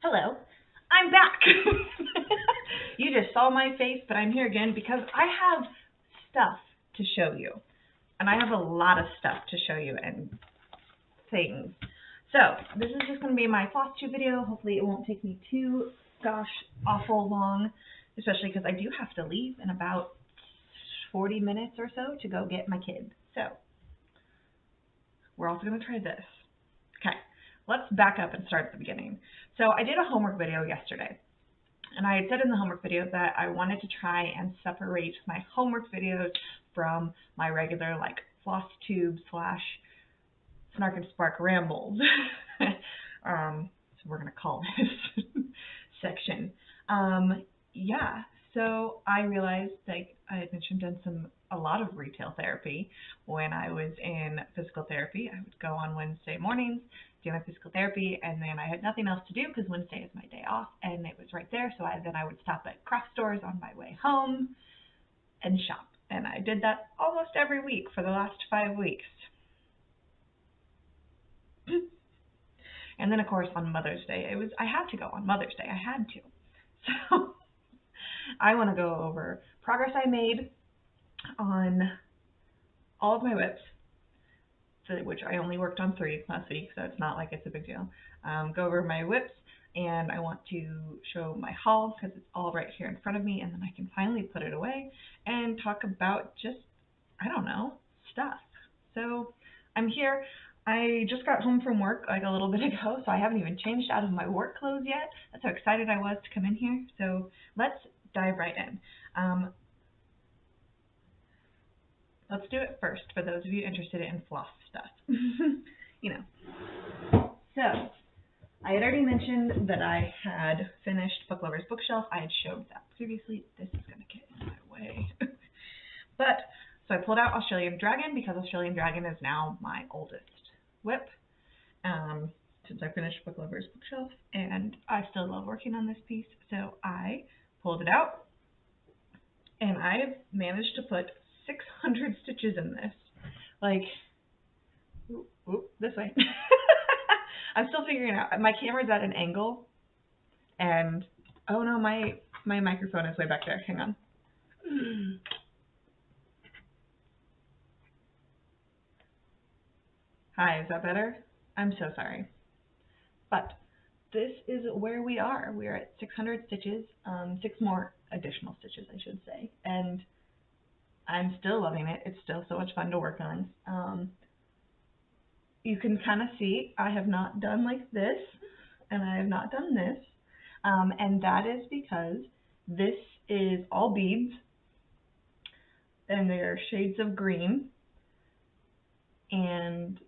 Hello, I'm back. You just saw my face, but I'm here again because I have stuff to show you. And I have a lot of stuff to show you and things. So, this is just going to be my Flosstube video. Hopefully it won't take me too, awful long, especially because I do have to leave in about 40 minutes or so to go get my kid. So, we're also going to try this. Okay, let's back up and start at the beginning. So I did a homework video yesterday, and I had said in the homework video that I wanted to try and separate my homework videos from my regular Flosstube / Snark and Spark Rambles. So we're going to call this section. Yeah, so I realized I had mentioned a lot of retail therapy when I was in physical therapy. I would go on Wednesday mornings, do my physical therapy, and then I had nothing else to do because Wednesday is my day off, and it was right there. So then I would stop at craft stores on my way home and shop. And I did that almost every week for the last 5 weeks. And then, of course, on Mother's Day, I had to go on Mother's Day. I had to. So I want to go over progress I made on all of my whips, which I only worked on 3 last week, so it's not like it's a big deal. Go over my whips, and I want to show my haul because it's all right here in front of me, and then I can finally put it away and talk about just, I don't know, stuff. So I'm here. I just got home from work like a little bit ago, so I haven't even changed out of my work clothes yet. That's how excited I was to come in here. So let's dive right in. Let's do it first for those of you interested in floss stuff. You know. So, I had already mentioned that I had finished Book Lover's Bookshelf. I had showed that previously. This is going to get in my way. So I pulled out Australian Dragon because Australian Dragon is now my oldest whip since I finished Book Lover's Bookshelf. And I still love working on this piece. So I pulled it out. And I have managed to put 600 stitches in this. This way. I'm still figuring it out. My camera's at an angle, and oh no, my microphone is way back there. Hang on. Hi, is that better? I'm so sorry. But this is where we are. We're at 600 stitches, 6 more additional stitches, I should say, and I'm still loving it. It's still so much fun to work on. You can kind of see I have not done like this, and I have not done this, and that is because this is all beads, and they are shades of green, and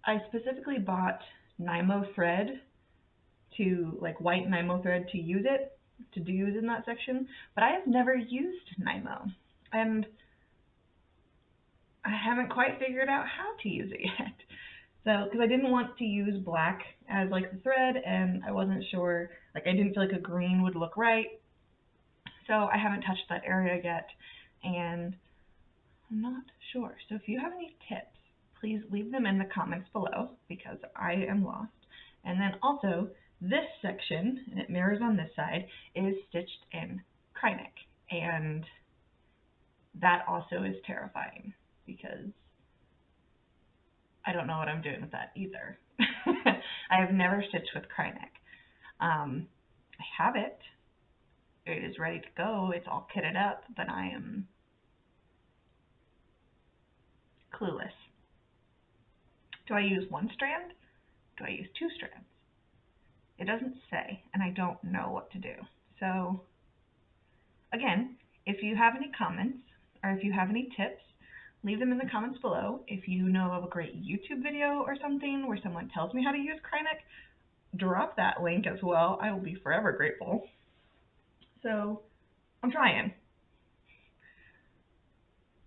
I specifically bought Nymo thread white Nymo thread to use in that section, but I have never used Nymo, and I haven't quite figured out how to use it yet. So, because I didn't want to use black as the thread, and I wasn't sure, I didn't feel like a green would look right. So I haven't touched that area yet, and I'm not sure. So if you have any tips, please leave them in the comments below because I am lost. And then also, this section, and it mirrors on this side, is stitched in Krynic, and that also is terrifying because I don't know what I'm doing with that either. I have never stitched with Krynic. I have it. It is ready to go. It's all kitted up, but I am clueless. Do I use 1 strand? Do I use 2 strands? It doesn't say, and I don't know what to do. So, again, if you have any comments or if you have any tips, leave them in the comments below. If you know of a great YouTube video or something where someone tells me how to use Krynic, drop that link as well. I will be forever grateful. So, I'm trying.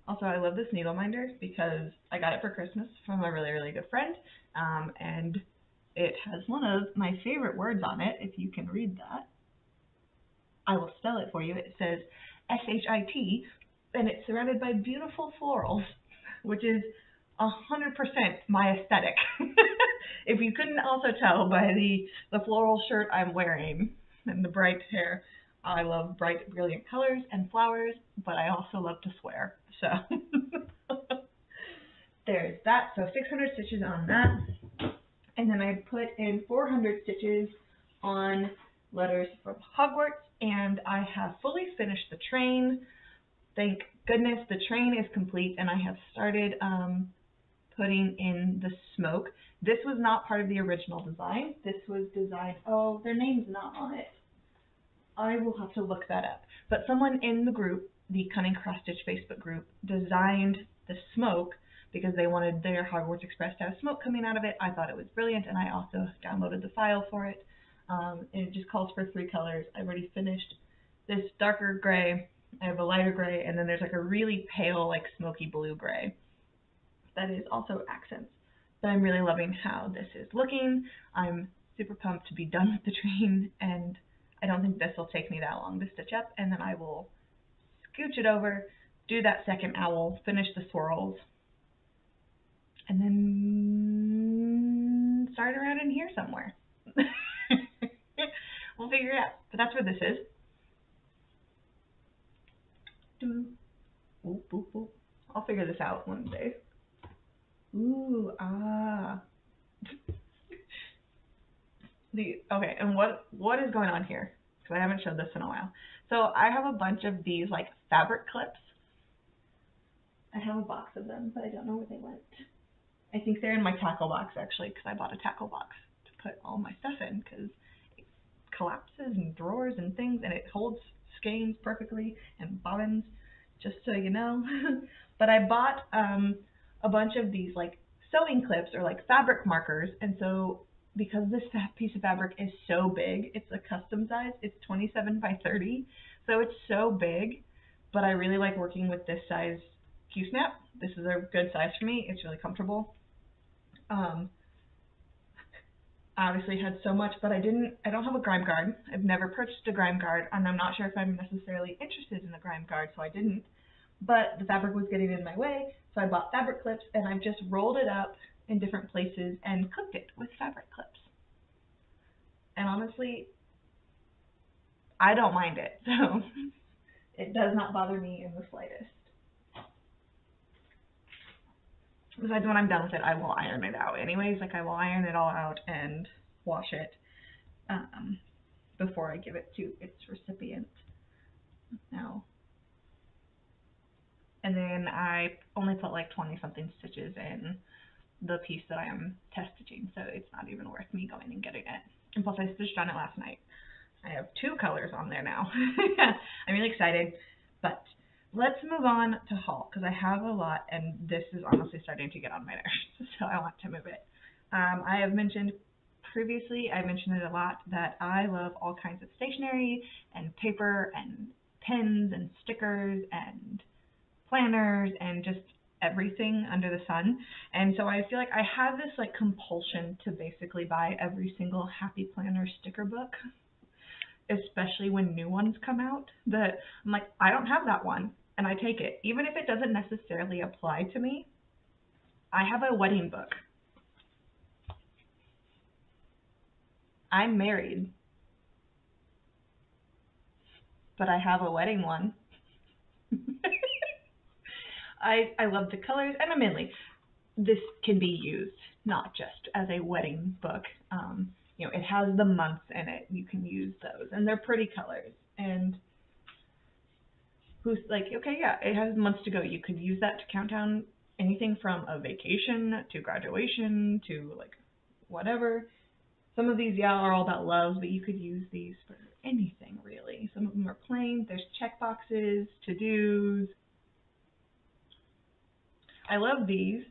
Also, I love this needle minder because I got it for Christmas from a really, really good friend, and it has one of my favorite words on it, if you can read that. I will spell it for you. It says S-H-I-T, and it's surrounded by beautiful florals, which is my aesthetic. If you couldn't also tell by the floral shirt I'm wearing and the bright hair, I love bright, brilliant colors and flowers, but I also love to swear. So there's that. So 600 stitches on that. And then I put in 400 stitches on letters from Hogwarts, and I have fully finished the train. Thank goodness the train is complete, and I have started putting in the smoke. This was not part of the original design. This was designed, oh, their name's not on it. I will have to look that up. But someone in the group, the Cunning Cross Stitch Facebook group, designed the smoke because they wanted their Hogwarts Express to have smoke coming out of it. I thought it was brilliant, and I also downloaded the file for it. And it just calls for 3 colors. I've already finished this darker gray. I have a lighter gray, and then there's like a really pale, like smoky blue gray. That is also accents. But I'm really loving how this is looking. I'm super pumped to be done with the train, and I don't think this will take me that long to stitch up, and then I will scooch it over, do that second owl, finish the swirls, and then start around in here somewhere. We'll figure it out. But that's where this is. Oop, oop, oop. I'll figure this out one day. Ooh, ah. Okay, and what is going on here? Because I haven't showed this in a while. So I have a bunch of these like fabric clips. I have a box of them, but I don't know where they went. I think they're in my tackle box actually, because I bought a tackle box to put all my stuff in, because it collapses and drawers and things, and it holds skeins perfectly and bobbins, just so you know. But I bought a bunch of these like sewing clips or like fabric markers, and so because this piece of fabric is so big, it's a custom size, it's 27 by 30, so it's so big, but I really like working with this size Q-snap. This is a good size for me. It's really comfortable. I obviously had so much, but I don't have a grime guard. I've never purchased a grime guard, and I'm not sure if I'm necessarily interested in a grime guard, so I didn't. But the fabric was getting in my way, so I bought fabric clips, and I've just rolled it up in different places and cooked it with fabric clips. And honestly, I don't mind it, so it does not bother me in the slightest. Besides, when I'm done with it, I will iron it out anyways. Like, I will iron it all out and wash it before I give it to its recipient. Now, and then I only put like 20-something stitches in the piece that I am test stitching, so it's not even worth me going and getting it. And plus, I stitched on it last night. I have 2 colors on there now. I'm really excited, but let's move on to haul, because I have a lot, and this is honestly starting to get on my nerves, so I want to move it. I have mentioned previously, I mentioned it a lot, that I love all kinds of stationery and paper and pens and stickers and planners and just everything under the sun. And so I feel like I have this like compulsion to basically buy every single Happy Planner sticker book, especially when new ones come out, that I'm like, I don't have that one, and I take it. Even if it doesn't necessarily apply to me, I have a wedding book. I'm married, but I have a wedding one. I love the colors, and admittedly, this can be used not just as a wedding book. You know, it has the months in it. You can use those, and they're pretty colors. And who's like, okay, yeah, it has months to go. You could use that to count down anything from a vacation to graduation to like whatever. Some of these, yeah, are all about love, but you could use these for anything really. Some of them are plain. There's check boxes, to-dos. I love these.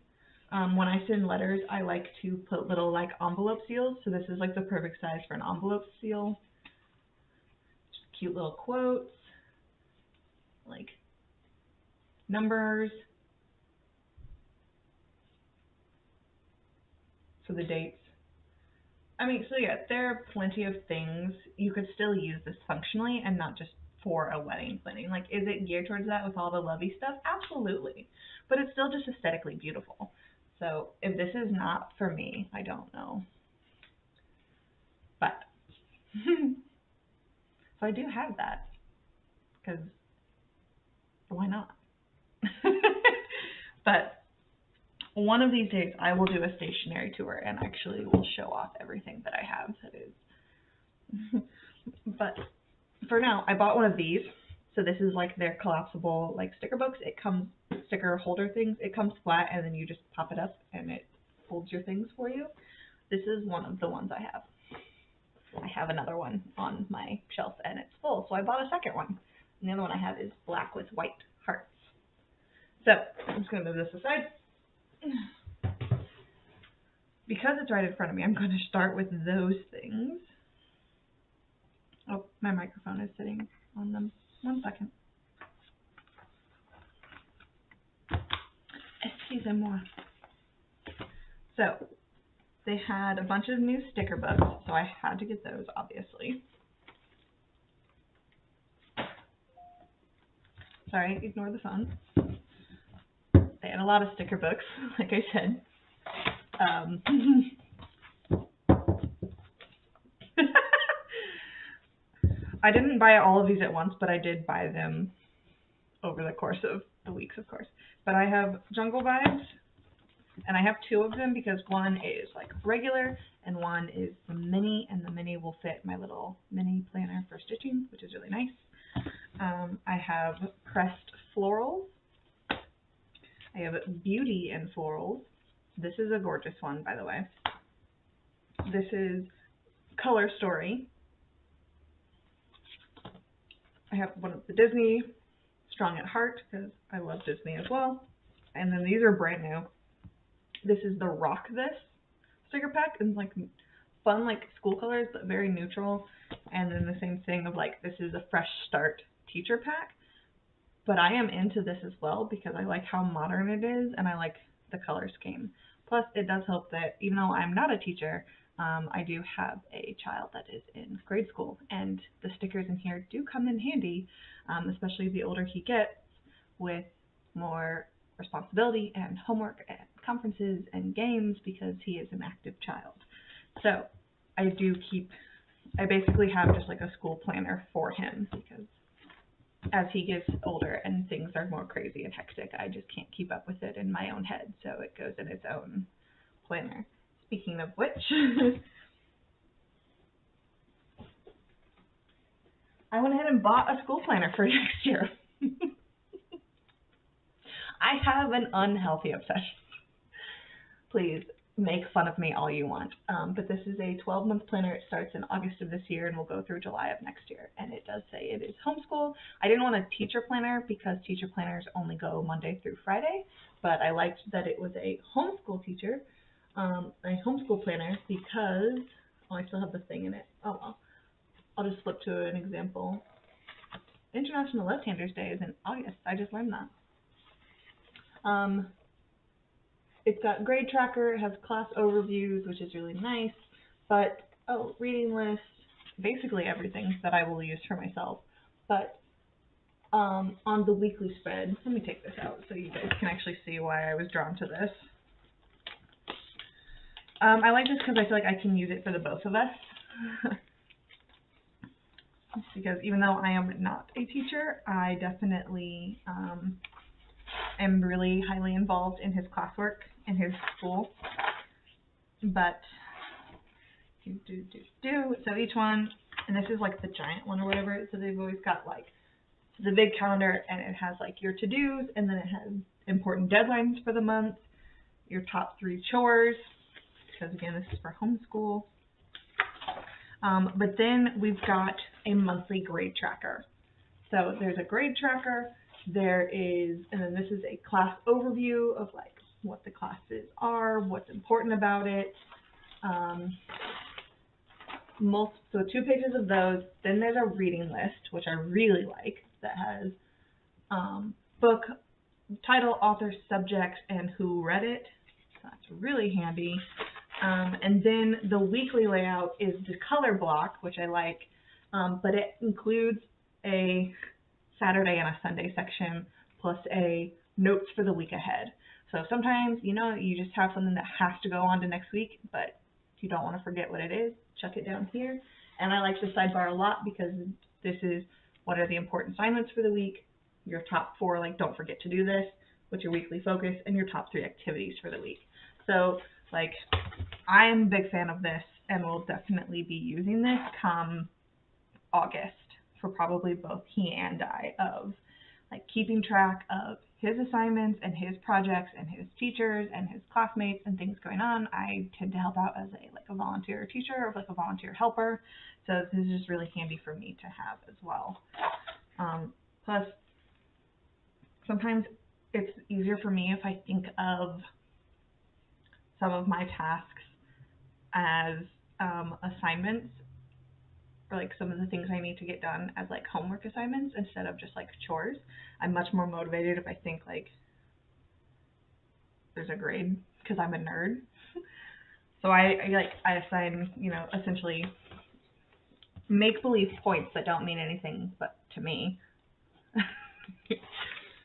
When I send letters, I like to put little like envelope seals. So this is like the perfect size for an envelope seal. Just cute little quotes, like numbers for the dates. I mean, so yeah, there are plenty of things. You could still use this functionally and not just for a wedding planning. Like, is it geared towards that with all the lovey stuff? Absolutely. But it's still just aesthetically beautiful. So if this is not for me, I don't know. But, so I do have that, because why not? But one of these days I will do a stationery tour and actually will show off everything that I have that is. But for now, I bought one of these. So this is like their collapsible like sticker books. It comes, sticker holder things. It comes flat and then you just pop it up and it holds your things for you. This is one of the ones I have. I have another one on my shelf and it's full, so I bought a second one. And the other one I have is black with white hearts. So I'm just going to move this aside. Because it's right in front of me, I'm going to start with those things. Oh, my microphone is sitting on them. 1 second. Excusez-moi. So, they had a bunch of new sticker books, so I had to get those, obviously. Sorry, ignore the phone. They had a lot of sticker books, like I said. I didn't buy all of these at once, but I did buy them over the course of the weeks, of course. But I have Jungle Vibes, and I have two of them because one is like regular and one is the mini, and the mini will fit my little mini planner for stitching, which is really nice. I have Pressed Florals. I have Beauty and Florals. This is a gorgeous one, by the way. This is Color Story. I have one of the Disney, Strong at Heart, because I love Disney as well. And then these are brand new. This is the Rock This sticker pack, and like fun like school colors, but very neutral. And then the same thing of like, this is a Fresh Start teacher pack. But I am into this as well because I like how modern it is and I like the color scheme. Plus, it does help that even though I'm not a teacher, I do have a child that is in grade school, and the stickers in here do come in handy, especially the older he gets with more responsibility and homework and conferences and games because he is an active child. So I basically have just like a school planner for him because as he gets older and things are more crazy and hectic, I just can't keep up with it in my own head, so it goes in its own planner. Speaking of which, I went ahead and bought a school planner for next year. I have an unhealthy obsession. Please make fun of me all you want. But this is a 12-month planner. It starts in August of this year and will go through July of next year. And it does say it is homeschool. I didn't want a teacher planner because teacher planners only go Monday through Friday. But I liked that it was a homeschool teacher. A homeschool planner because, oh, I still have the thing in it. Oh, well. I'll just flip to an example. International Left-Handers Day is in August. I just learned that. It's got grade tracker. It has class overviews, which is really nice. But, oh, reading list, basically everything that I will use for myself. But on the weekly spread, let me take this out so you guys can actually see why I was drawn to this. I like this because I feel like I can use it for the both of us. Because even though I am not a teacher, I definitely am really highly involved in his classwork in his school. But so each one, and this is like the giant one or whatever, so they've always got like the big calendar, and it has like your to-dos, and then it has important deadlines for the month, your top 3 chores, because again, this is for homeschool. But then we've got a monthly grade tracker. So there's a grade tracker, there is, and then this is a class overview of like what the classes are, what's important about it. So 2 pages of those. Then there's a reading list, which I really like, that has book, title, author, subject, and who read it. So that's really handy. And then the weekly layout is the color block, which I like, but it includes a Saturday and a Sunday section, plus a notes for the week ahead. So sometimes, you know, you just have something that has to go on to next week, but you don't want to forget what it is, chuck it down here. And I like the sidebar a lot because this is what are the important assignments for the week, your top 4, like don't forget to do this, what's your weekly focus, and your top 3 activities for the week. So like I am a big fan of this and will definitely be using this come August for probably both he and I, of like keeping track of his assignments and his projects and his teachers and his classmates and things going on. I tend to help out as a volunteer teacher or like a volunteer helper, so this is just really handy for me to have as well. Plus, sometimes it's easier for me if I think of some of my tasks as assignments, or like some of the things I need to get done as like homework assignments instead of just like chores. I'm much more motivated if I think like there's a grade because I'm a nerd. So I assign, you know, essentially make believe points that don't mean anything but to me.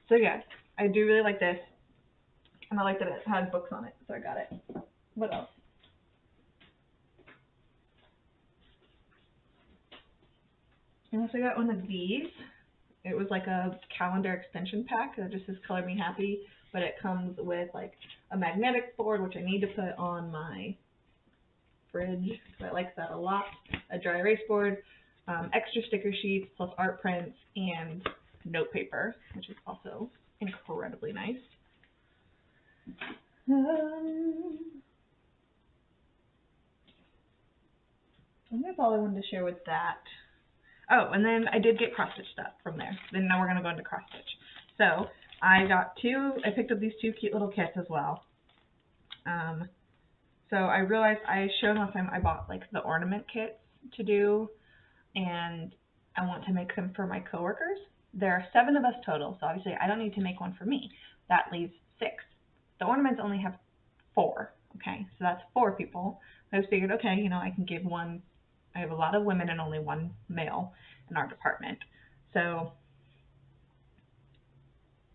So yeah, I do really like this, and I like that it has books on it, so I got it. What else? I also got one of these. It was like a calendar extension pack that just says color me happy, but it comes with like a magnetic board, which I need to put on my fridge, so I like that a lot, a dry erase board, extra sticker sheets, plus art prints, and note paper, which is also incredibly nice. I think that's all I wanted to share with that. Oh, and then I did get cross-stitch stuff from there. Then now we're going to go into cross-stitch. So I picked up these 2 cute little kits as well. So I realized I showed last time I bought like the ornament kits to do, and I want to make them for my coworkers. There are 7 of us total, so obviously I don't need to make one for me. That leaves 6. The ornaments only have 4, okay? So that's 4 people. I just figured, okay, you know, I can give one. I have a lot of women and only 1 male in our department. So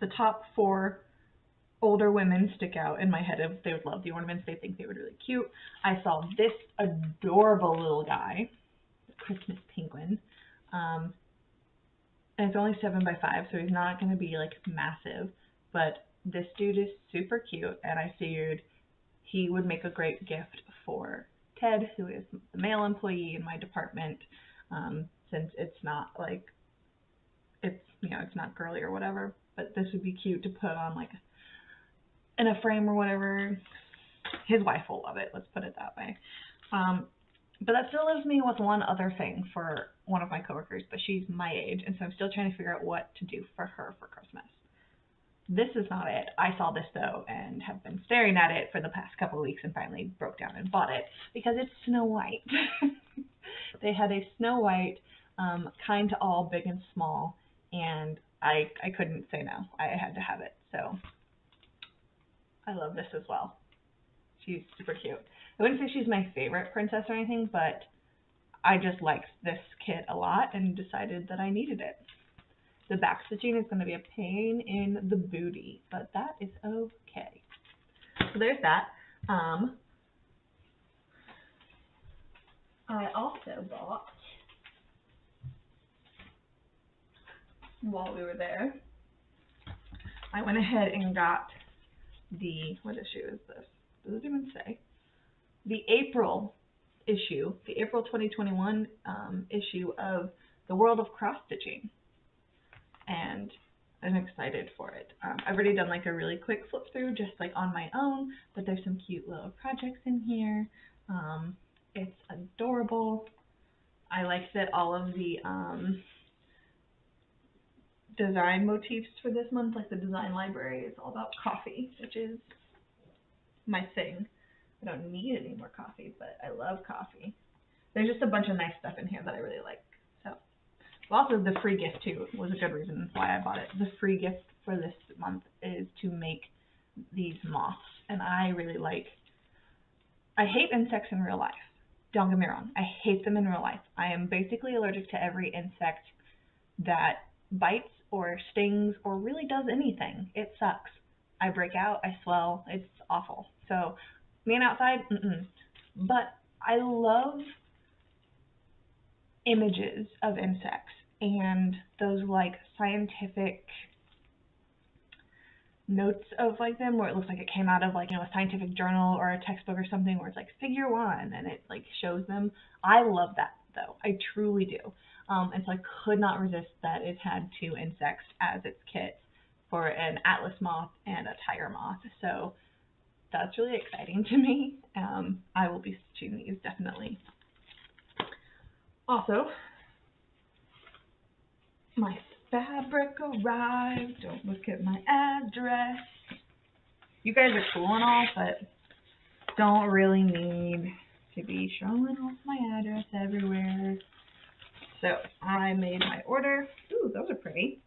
the top 4 older women stick out in my head. If they would love the ornaments, they think they would really cute. I saw this adorable little guy, the Christmas penguin. And it's only 7 by 5, so he's not going to be like massive, but this dude is super cute, and I figured he would make a great gift for Ted, who is the male employee in my department, since it's not like, it's not girly or whatever, but this would be cute to put on like in a frame or whatever. His wife will love it, let's put it that way. But that still leaves me with one other thing for one of my coworkers, but she's my age, and so I'm still trying to figure out what to do for her for Christmas. This is not it. I saw this though and have been staring at it for the past couple of weeks and finally broke down and bought it because it's Snow White. They had a Snow White, kind to all, big and small, and I couldn't say no. I had to have it. So I love this as well. She's super cute. I wouldn't say she's my favorite princess or anything, but I just liked this kit a lot and decided that I needed it. The back stitching is going to be a pain in the booty, but that is okay. So there's that. I also bought, while we were there, I went ahead and got the, what issue is this? Does it even say? The April issue, the April 2021 issue of The World of Cross Stitching. And I'm excited for it. I've already done like a really quick flip through just like on my own, but there's some cute little projects in here. It's adorable. I like that all of the design motifs for this month, like the design library, is all about coffee, which is my thing. I don't need any more coffee, but I love coffee. There's just a bunch of nice stuff in here that I really like. So, also the free gift too was a good reason why I bought it. The free gift for this month is to make these moths, and I really like. I hate insects in real life. Don't get me wrong. I hate them in real life. I am basically allergic to every insect that bites or stings or really does anything. It sucks. I break out, I swell, it's awful. So being outside, But I love images of insects and those like scientific notes of like them where it looks like it came out of like, a scientific journal or a textbook or something where it's like figure one and it like shows them. I love that though. I truly do. And so I could not resist that it had two insects as its kit for an atlas moth and a tiger moth. So that's really exciting to me. I will be stitching these definitely. Also, my fabric arrived. Don't look at my address. You guys are cool and all, but don't really need to be showing off my address everywhere. So I made my order. Ooh, those are pretty.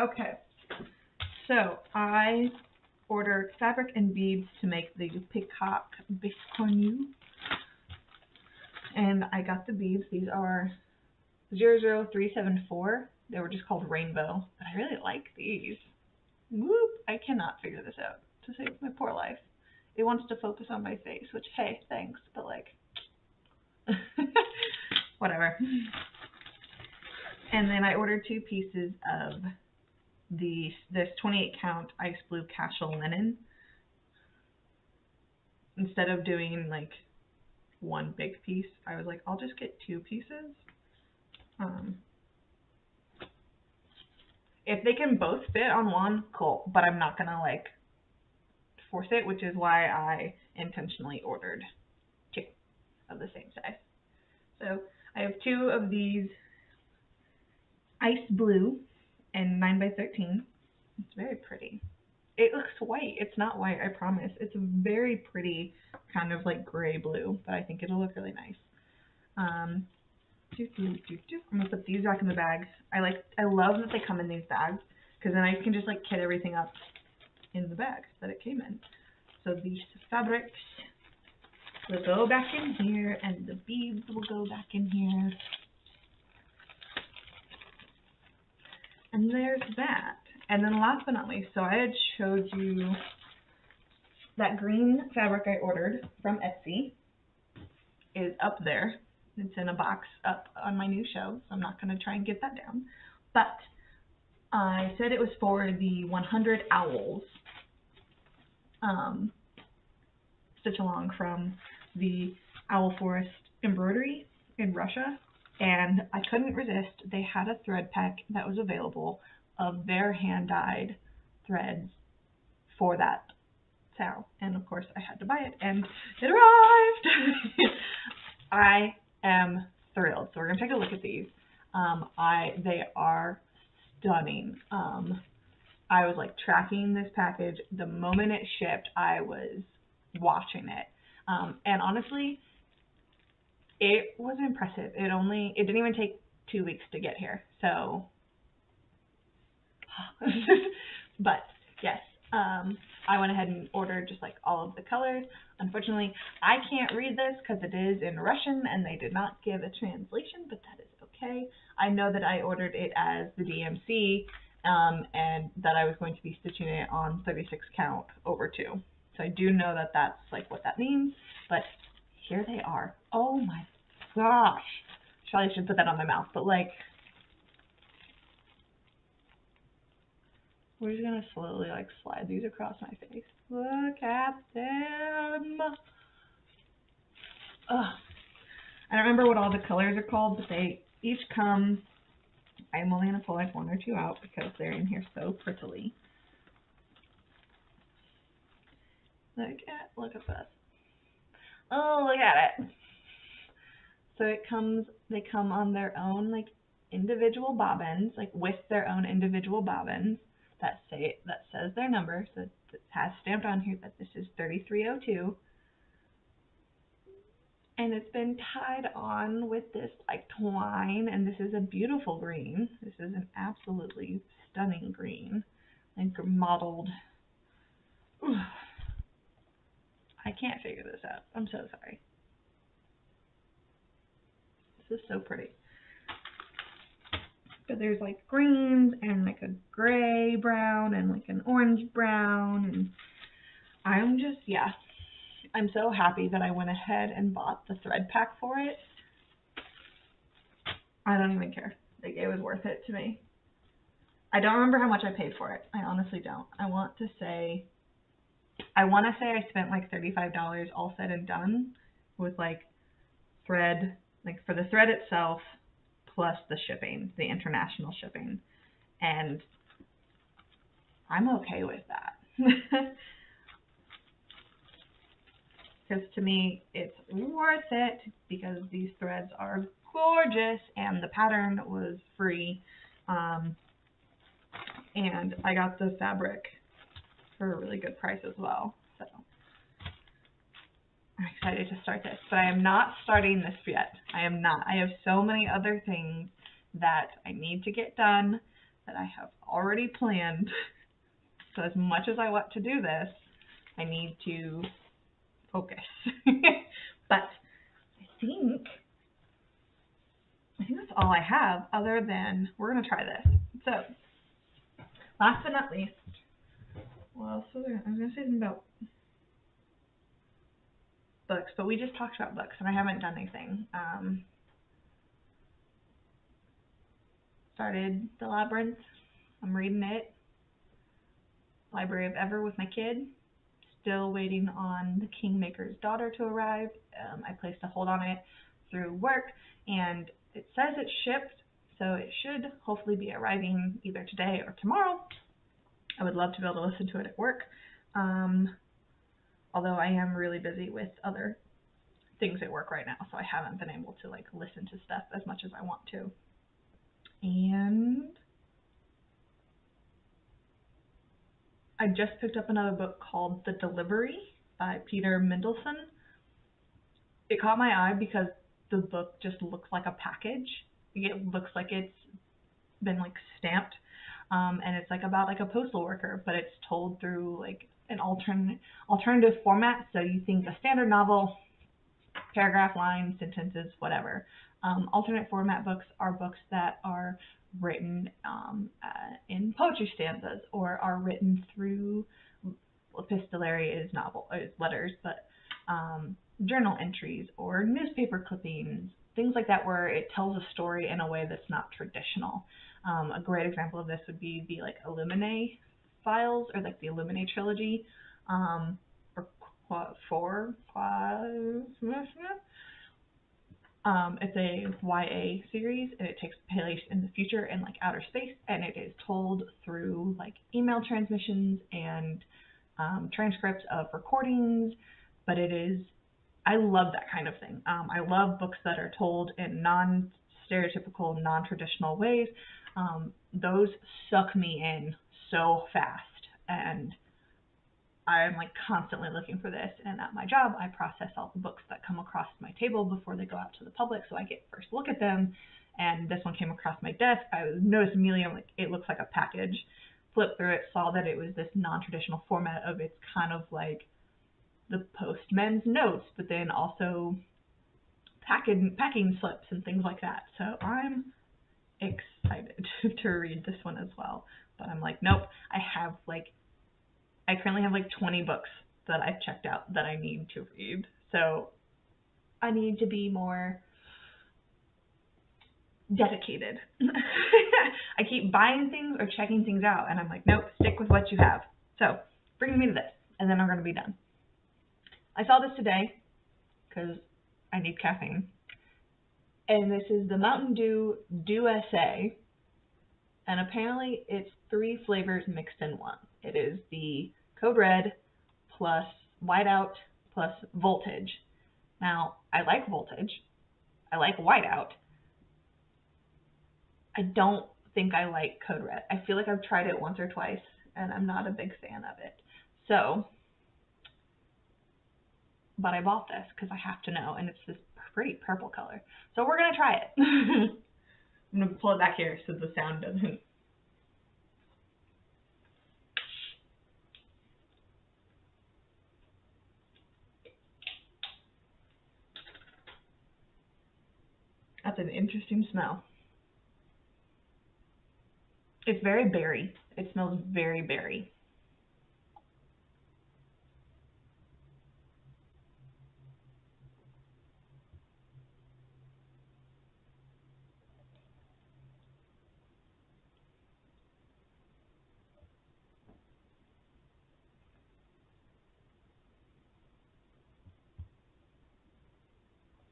Okay. So I ordered fabric and beads to make the Peacock Biscuit. And I got the beads. These are 00374. They were just called Rainbow, but I really like these. Whoop! I cannot figure this out to save my poor life. It wants to focus on my face, which, hey, thanks, but like, whatever. And then I ordered 2 pieces of this 28 count ice blue casual linen. Instead of doing like one big piece, I was like, I'll just get 2 pieces. If they can both fit on one, cool, but I'm not gonna like force it, which is why I intentionally ordered 2 of the same size. So I have 2 of these ice blue and 9x13. It's very pretty. It looks white. It's not white, I promise. It's a very pretty kind of like gray blue, but I think it'll look really nice. I'm gonna put these back in the bag. I love that they come in these bags because then I can just like kit everything up in the bag that it came in. So these fabrics will go back in here and the beads will go back in here. And there's that. And then last but not least, so I had showed you that green fabric I ordered from Etsy is up there. It's in a box up on my new show, so I'm not going to try and get that down. But I said it was for the 100 owls stitch along from the Owl Forest embroidery in Russia. And I couldn't resist. They had a thread pack that was available of their hand-dyed threads for that towel. And of course I had to buy it, and it arrived! I am thrilled. So we're going to take a look at these. They are stunning. I was like tracking this package. The moment it shipped, I was watching it. And honestly, it was impressive. It didn't even take 2 weeks to get here. So, but yes, I went ahead and ordered just like all of the colors. Unfortunately, I can't read this because it is in Russian and they did not give a translation, but that is okay. I know that I ordered it as the DMC and that I was going to be stitching it on 36 count over 2. So I do know that that's like what that means, but here they are. Oh my gosh. Probably should put that on my mouth, but like, we're just gonna slowly like slide these across my face. Look at them. Ugh. I don't remember what all the colors are called, but they each come. I'm only gonna pull like 1 or 2 out because they're in here so prettily. Look at this. Oh, look at it. So they come on their own like individual bobbins, like with their own individual bobbins that says their number. So it has stamped on here that this is 3302. And it's been tied on with this like twine, and this is a beautiful green. This is an absolutely stunning green, like mottled. Ooh. I can't figure this out. I'm so sorry. This is so pretty. But there's like greens and like a gray brown and like an orange brown, and I'm just, yeah, I'm so happy that I went ahead and bought the thread pack for it. I don't even care. Like, it was worth it to me. I don't remember how much I paid for it. I honestly don't. I want to say I spent like $35 all said and done with like thread, like for the thread itself, plus the shipping, the international shipping. And I'm okay with that. Because to me, it's worth it because these threads are gorgeous and the pattern was free. And I got the fabric for a really good price as well. So I'm excited to start this, but I am not starting this yet. I am not. I have so many other things that I need to get done that I have already planned. So as much as I want to do this, I need to focus. But I think that's all I have, other than we're going to try this. So last but not least, what else was there? I was going to say something about books, but we just talked about books and I haven't done anything. Started The Labyrinth. I'm reading it. Library of Ever with my kid. Still waiting on The Kingmaker's Daughter to arrive. I placed a hold on it through work, and it says it's shipped, so it should hopefully be arriving either today or tomorrow. I would love to be able to listen to it at work, although I am really busy with other things at work right now, so I haven't been able to like listen to stuff as much as I want to. And I just picked up another book called The Delivery by Peter Mendelsohn. It caught my eye because the book just looks like a package. It looks like it's been like stamped, and it's like about like a postal worker, but it's told through like an alternative format. So you think a standard novel, paragraph, line, sentences, whatever. Alternate format books are books that are written in poetry stanzas, or are written through epistolary is letters, but journal entries or newspaper clippings, things like that, where it tells a story in a way that's not traditional. A great example of this would be the like Illuminae files, or like the Illuminae trilogy, it's a YA series, and it takes place in the future in like outer space, and it is told through like email transmissions and transcripts of recordings. But I love that kind of thing. I love books that are told in non-stereotypical, non-traditional ways. Those suck me in so fast, and I'm like constantly looking for this. And at my job, I process all the books that come across my table before they go out to the public, so I get first look at them. And this one came across my desk. I noticed immediately, I'm like, it looks like a package. Flipped through it, saw that it was this non-traditional format of, it's kind of like the postman's notes, but then also packing slips and things like that. So I'm excited to read this one as well. But I'm like, nope, I currently have like 20 books that I've checked out that I need to read. So I need to be more dedicated. I keep buying things or checking things out, and I'm like, nope, stick with what you have. So bring me to this, and then I'm going to be done. I saw this today because I need caffeine. And this is the Mountain Dew Dew-SA. And apparently it's 3 flavors mixed in one. It is the Code Red plus Whiteout plus Voltage. Now, I like Voltage. I like Whiteout. I don't think I like Code Red. I feel like I've tried it once or twice, and I'm not a big fan of it. So, but I bought this because I have to know, and it's this pretty purple color. So we're going to try it. I'm going to pull it back here so the sound doesn't. That's an interesting smell. It's very berry. It smells very berry.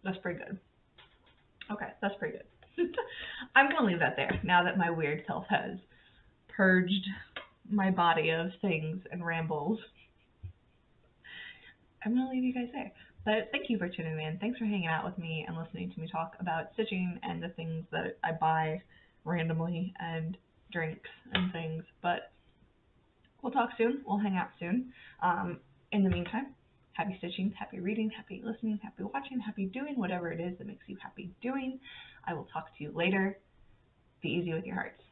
That's pretty good. Okay, that's pretty good. I'm gonna leave that there now that my weird self has purged my body of things and rambles. I'm gonna leave you guys there. But thank you for tuning in. Thanks for hanging out with me and listening to me talk about stitching and the things that I buy randomly and drinks and things. But we'll talk soon. We'll hang out soon. In the meantime, happy stitching, happy reading, happy listening, happy watching, happy doing whatever it is that makes you happy doing. I will talk to you later. Be easy with your hearts.